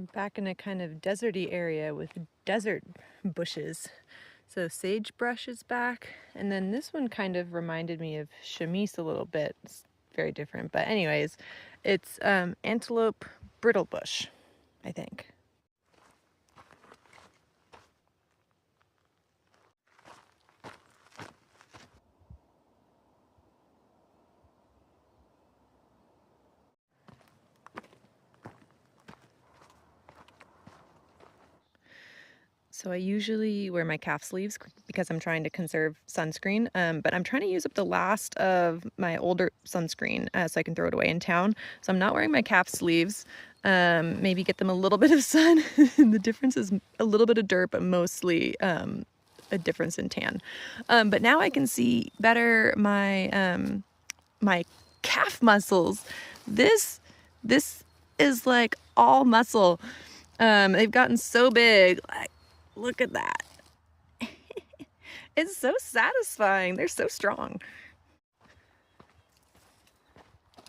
I'm back in a kind of deserty area with desert bushes. So sagebrush is back, and then this one kind of reminded me of chamise a little bit. It's very different, but anyways, it's antelope brittlebush, I think. So I usually wear my calf sleeves because I'm trying to conserve sunscreen, but I'm trying to use up the last of my older sunscreen so I can throw it away in town. So I'm not wearing my calf sleeves. Maybe get them a little bit of sun. The difference is a little bit of dirt, but mostly a difference in tan. But now I can see better my calf muscles. This is like all muscle. They've gotten so big. Like, look at that. It's so satisfying. They're so strong.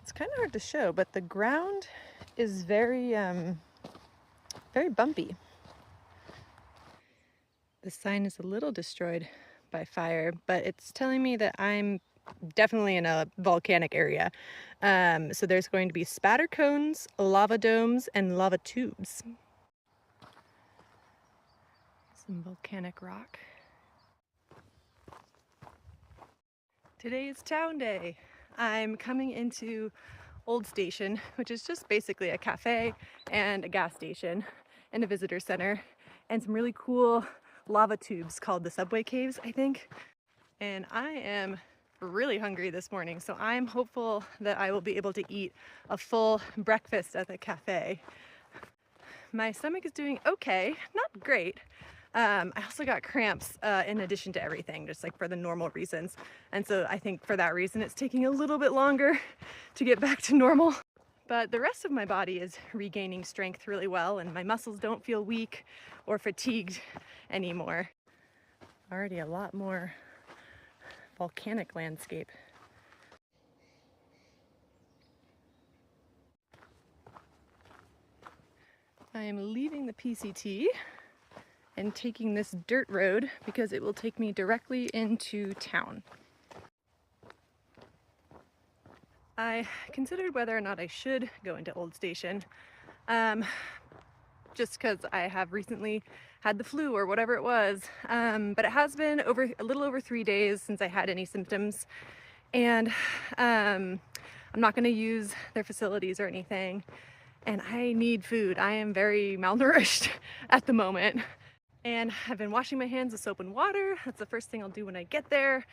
It's kind of hard to show, but the ground is very bumpy. The sign is a little destroyed by fire, but it's telling me that I'm definitely in a volcanic area. So there's going to be spatter cones, lava domes, and lava tubes. Some volcanic rock. Today is town day. I'm coming into Old Station, which is just basically a cafe and a gas station and a visitor center and some really cool lava tubes called the subway caves, I think. And I am really hungry this morning, so I'm hopeful that I will be able to eat a full breakfast at the cafe. My stomach is doing okay, not great. I also got cramps in addition to everything, just like for the normal reasons. And so I think for that reason, it's taking a little bit longer to get back to normal. But the rest of my body is regaining strength really well, and my muscles don't feel weak or fatigued anymore. Already a lot more volcanic landscape. I am leaving the PCT and taking this dirt road because it will take me directly into town. I considered whether or not I should go into Old Station, just because I have recently had the flu or whatever it was, but it has been a little over 3 days since I had any symptoms, and I'm not going to use their facilities or anything, and I need food. I am very malnourished at the moment. And I've been washing my hands with soap and water. That's the first thing I'll do when I get there.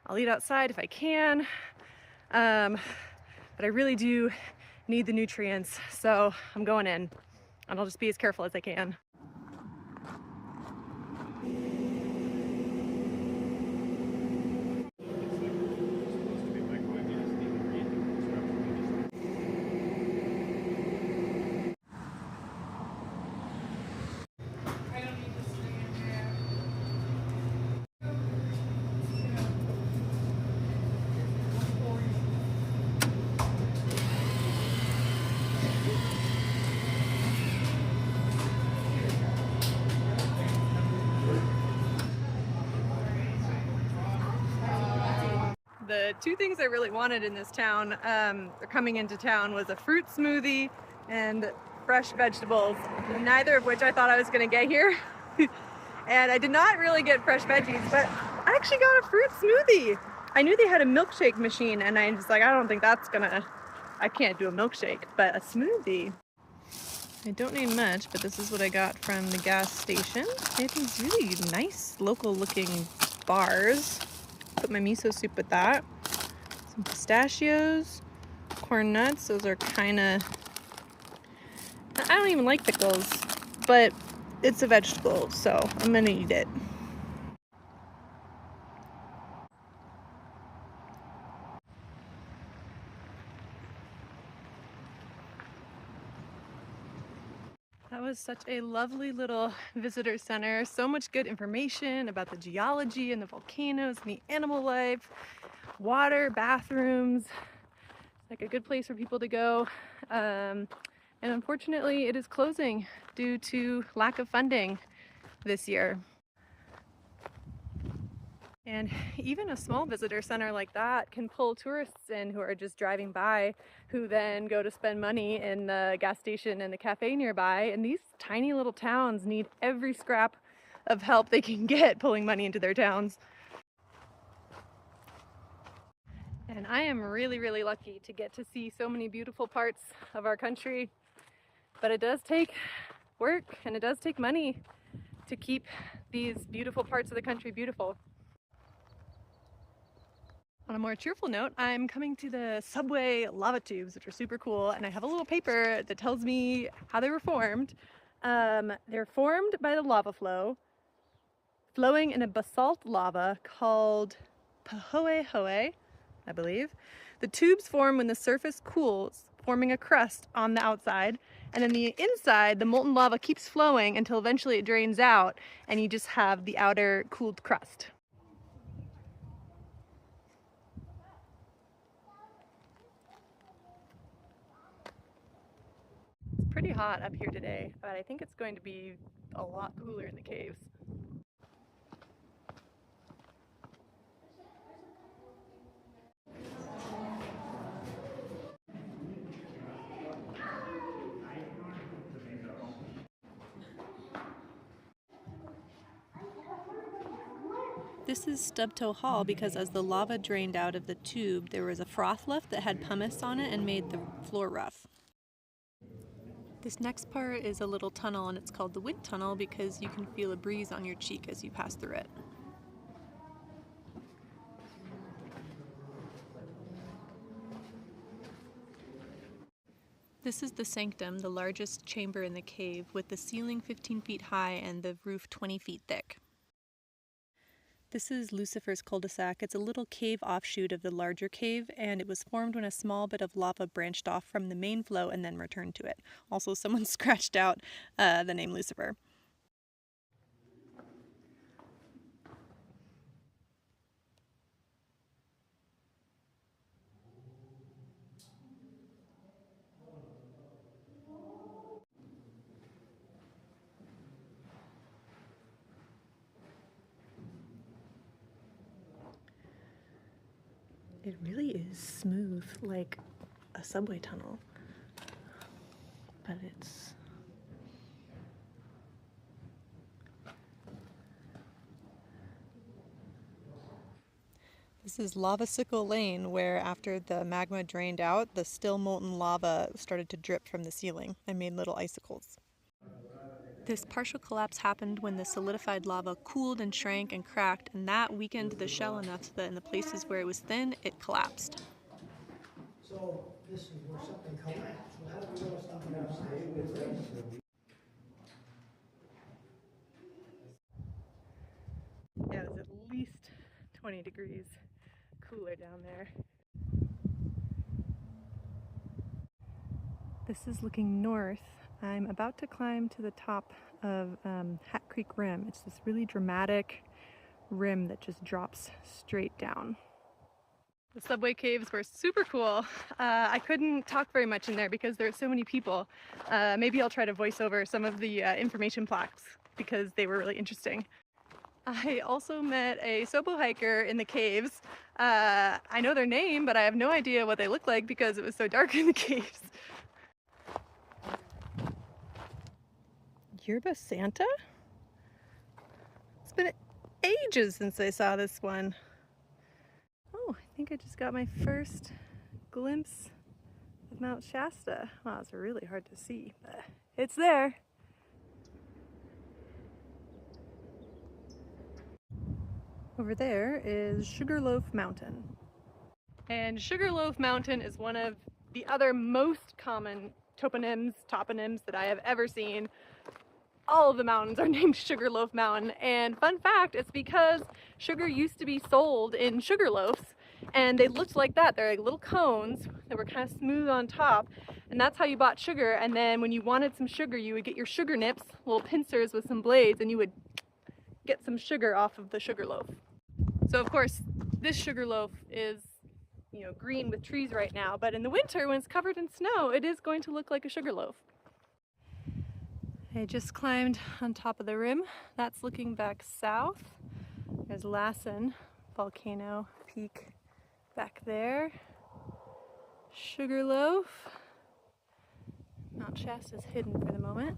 I'll eat outside if I can. But I really do need the nutrients, so I'm going in. And I'll just be as careful as I can. The two things I really wanted in this town, or coming into town, was a fruit smoothie and fresh vegetables, neither of which I thought I was going to get here. And I did not really get fresh veggies, but I actually got a fruit smoothie. I knew they had a milkshake machine, and I was like, I don't think that's I can't do a milkshake, but a smoothie. I don't need much, but this is what I got from the gas station. They have these really nice local looking bars. Put my miso soup with that. Some pistachios, corn nuts. Those are kind of, I don't even like pickles, but it's a vegetable, so I'm gonna eat it. That was such a lovely little visitor center. So much good information about the geology and the volcanoes and the animal life, water, bathrooms. It's like a good place for people to go. And and unfortunately it is closing due to lack of funding this year. And even a small visitor center like that can pull tourists in who are just driving by, who then go to spend money in the gas station and the cafe nearby. And these tiny little towns need every scrap of help they can get pulling money into their towns. And I am really, really lucky to get to see so many beautiful parts of our country. But it does take work and it does take money to keep these beautiful parts of the country beautiful. On a more cheerful note, I'm coming to the subway lava tubes, which are super cool, and I have a little paper that tells me how they were formed. They're formed by the lava flow, flowing in a basalt lava called Pahoehoe, I believe. The tubes form when the surface cools, forming a crust on the outside, and then the inside, the molten lava keeps flowing until eventually it drains out, and you just have the outer cooled crust. It's pretty hot up here today, but I think it's going to be a lot cooler in the caves. This is Stubtoe Hall because as the lava drained out of the tube, there was a froth left that had pumice on it and made the floor rough. This next part is a little tunnel, and it's called the wind tunnel because you can feel a breeze on your cheek as you pass through it. This is the sanctum, the largest chamber in the cave, with the ceiling 15 feet high and the roof 20 feet thick. This is Lucifer's cul-de-sac. It's a little cave offshoot of the larger cave, and it was formed when a small bit of lava branched off from the main flow and then returned to it. Also, someone scratched out the name Lucifer. It really is smooth, like a subway tunnel, but it's... This is Lavasicle Lane, where after the magma drained out, the still molten lava started to drip from the ceiling and made little icicles. This partial collapse happened when the solidified lava cooled and shrank and cracked, and that weakened the shell enough so that in the places where it was thin, it collapsed. So this is where something collapsed. Well, how do we know something collapsed? Yeah, it was at least 20 degrees cooler down there. This is looking north. I'm about to climb to the top of Hat Creek Rim. It's this really dramatic rim that just drops straight down. The subway caves were super cool. I couldn't talk very much in there because there are so many people. Maybe I'll try to voice over some of the information plaques because they were really interesting. I also met a Sobo hiker in the caves. I know their name, but I have no idea what they look like because it was so dark in the caves. Yerba Santa? It's been ages since I saw this one. Oh, I think I just got my first glimpse of Mount Shasta. Wow, it's really hard to see, but it's there. Over there is Sugarloaf Mountain. And Sugarloaf Mountain is one of the other most common toponyms that I have ever seen. All of the mountains are named Sugarloaf Mountain, and fun fact, it's because sugar used to be sold in sugar loaves, and they looked like that. They're like little cones that were kind of smooth on top, and that's how you bought sugar. And then when you wanted some sugar, you would get your sugar nips, little pincers with some blades, and you would get some sugar off of the sugar loaf. So of course, this sugar loaf is, you know, green with trees right now, but in the winter when it's covered in snow, it is going to look like a sugar loaf. I just climbed on top of the rim. That's looking back south. There's Lassen Volcano Peak back there. Sugarloaf. Mount Shasta's hidden for the moment.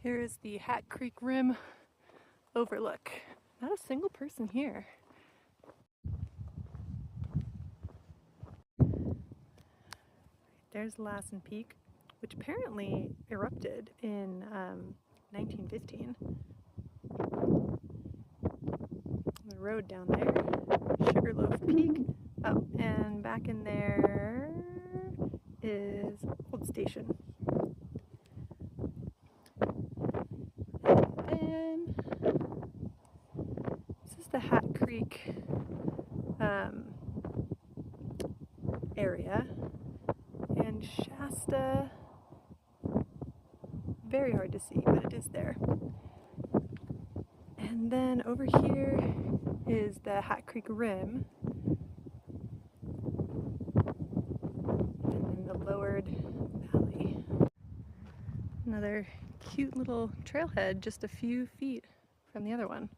Here is the Hat Creek Rim overlook. Not a single person here. There's Lassen Peak, which apparently erupted in 1915. The road down there, Sugarloaf Peak. Oh, and back in there is Old Station. And this is the Hat Creek area. And Shasta, very hard to see, but it is there. And then over here is the Hat Creek Rim. And then the lowered valley. Another cute little trailhead just a few feet from the other one.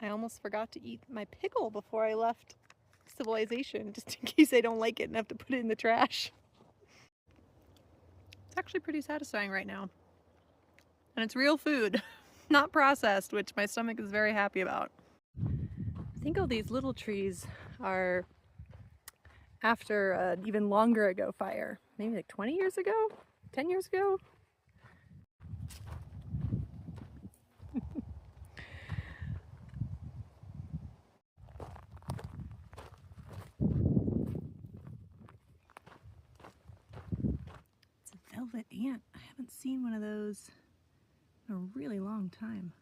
I almost forgot to eat my pickle before I left civilization, just in case I don't like it and have to put it in the trash. It's actually pretty satisfying right now. And it's real food, not processed, which my stomach is very happy about. I think all these little trees are after an even longer ago fire. Maybe like 20 years ago? 10 years ago? Velvet ant. I haven't seen one of those in a really long time.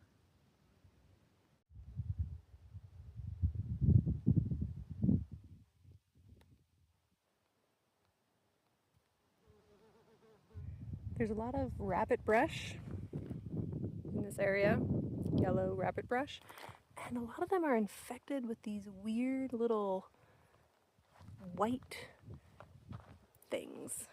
There's a lot of rabbit brush in this area, yellow rabbit brush, and a lot of them are infected with these weird little white things.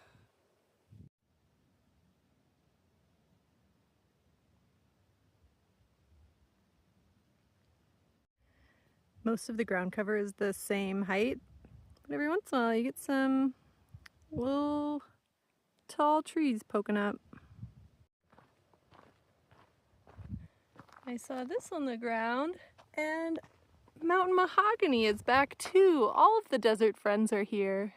Most of the ground cover is the same height, but every once in a while you get some little tall trees poking up. I saw this on the ground, and mountain mahogany is back too. All of the desert friends are here.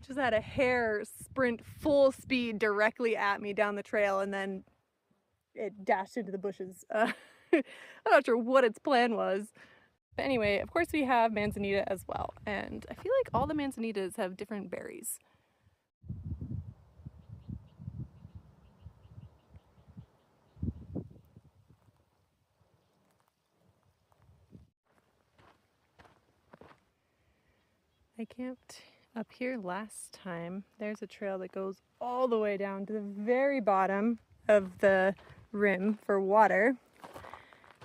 Just had a hare sprint full speed directly at me down the trail, and then it dashed into the bushes. I'm not sure what its plan was. But anyway, of course we have manzanita as well, and I feel like all the manzanitas have different berries. I camped up here last time. There's a trail that goes all the way down to the very bottom of the rim for water.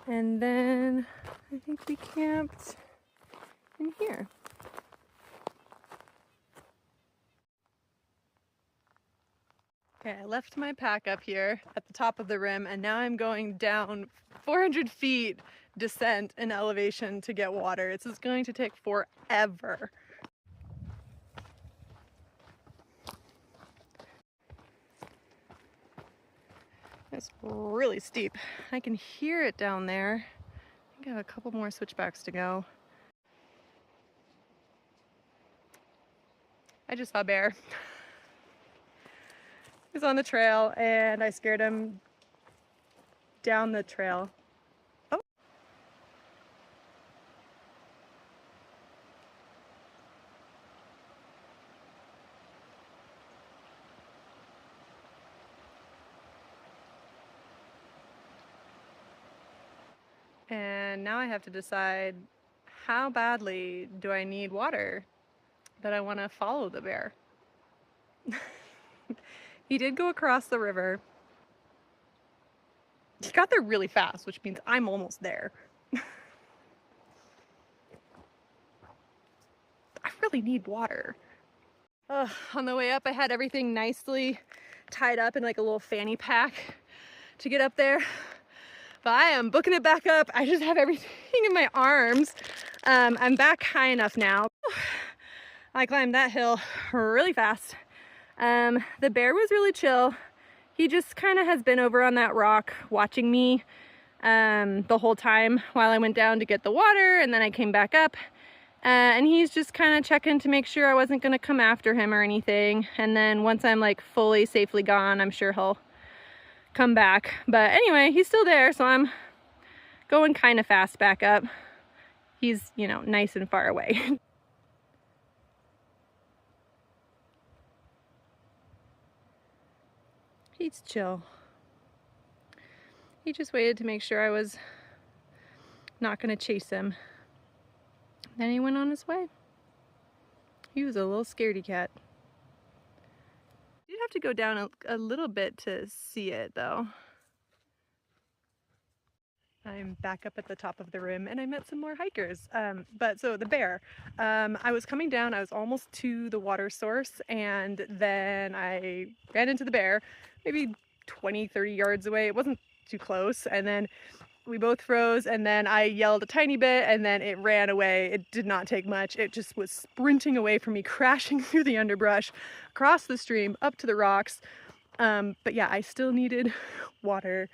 And then I think we camped in here. Okay, I left my pack up here at the top of the rim, and now I'm going down 400 feet descent in elevation to get water. This is going to take forever. It's really steep. I can hear it down there. I think I have a couple more switchbacks to go. I just saw a bear. He was on the trail and I scared him down the trail. Oh. And now I have to decide, how badly do I need water that I want to follow the bear? He did go across the river. He got there really fast, which means I'm almost there. I really need water. On the way up, I had everything nicely tied up in like a little fanny pack to get up there. But I am booking it back up. I just have everything in my arms. I'm back high enough now. I climbed that hill really fast. The bear was really chill. He just kind of has been over on that rock watching me the whole time while I went down to get the water, and then I came back up. And he's just kind of checking to make sure I wasn't going to come after him or anything. And then once I'm like fully safely gone, I'm sure he'll come back. But anyway, he's still there, so I'm going kind of fast back up. He's, you know, nice and far away. He's chill. He just waited to make sure I was not going to chase him. Then he went on his way. He was a little scaredy cat. You'd have to go down a little bit to see it though. I'm back up at the top of the rim and I met some more hikers. So the bear, I was coming down, I was almost to the water source, and then I ran into the bear, maybe 20, 30 yards away. It wasn't too close. And then we both froze, and then I yelled a tiny bit, and then it ran away. It did not take much. It just was sprinting away from me, crashing through the underbrush, across the stream, up to the rocks. But yeah, I still needed water.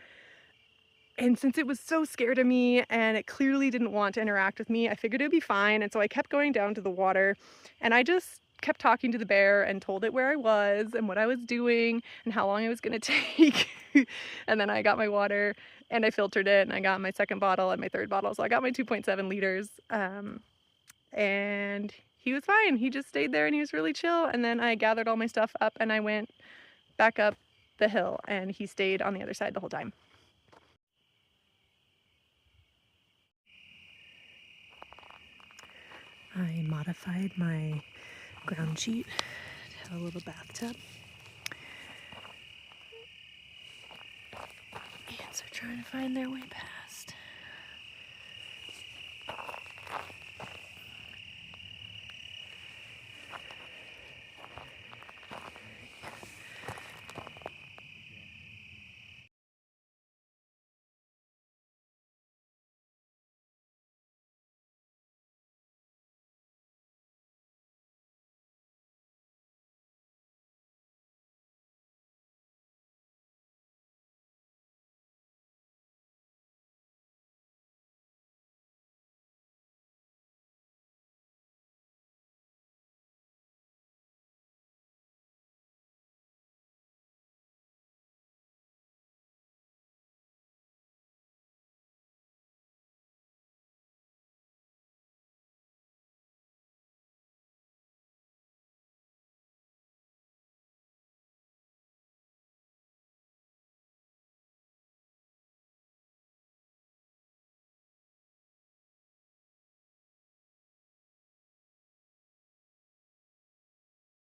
And since it was so scared of me and it clearly didn't want to interact with me, I figured it would be fine. And so I kept going down to the water, and I just kept talking to the bear and told it where I was and what I was doing and how long it was going to take. And then I got my water and I filtered it, and I got my second bottle and my third bottle. So I got my 2.7 liters. And he was fine. He just stayed there and he was really chill. And then I gathered all my stuff up and I went back up the hill, and he stayed on the other side the whole time. I modified my ground sheet to have a little bathtub. Ants are trying to find their way back.